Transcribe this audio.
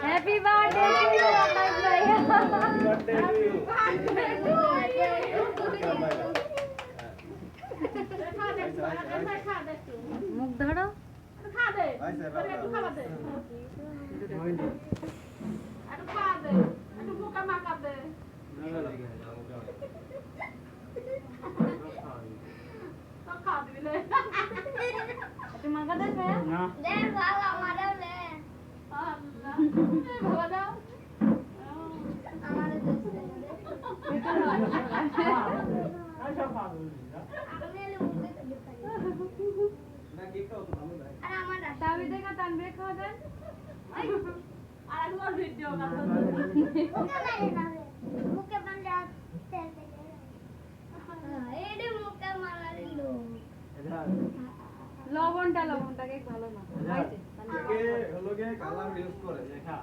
happy birthday to you আকাশ ভাইয়া মুখ ধরো মাখা দেখ তাহলে দেখা তানবীর খাওয়া দেন আর একবার ভিডিও মুখে বান্দা এইডে মুখে মারা দিল লবণটা কেক ভালো না কে হলো কে কালার ইউজ করে দেখা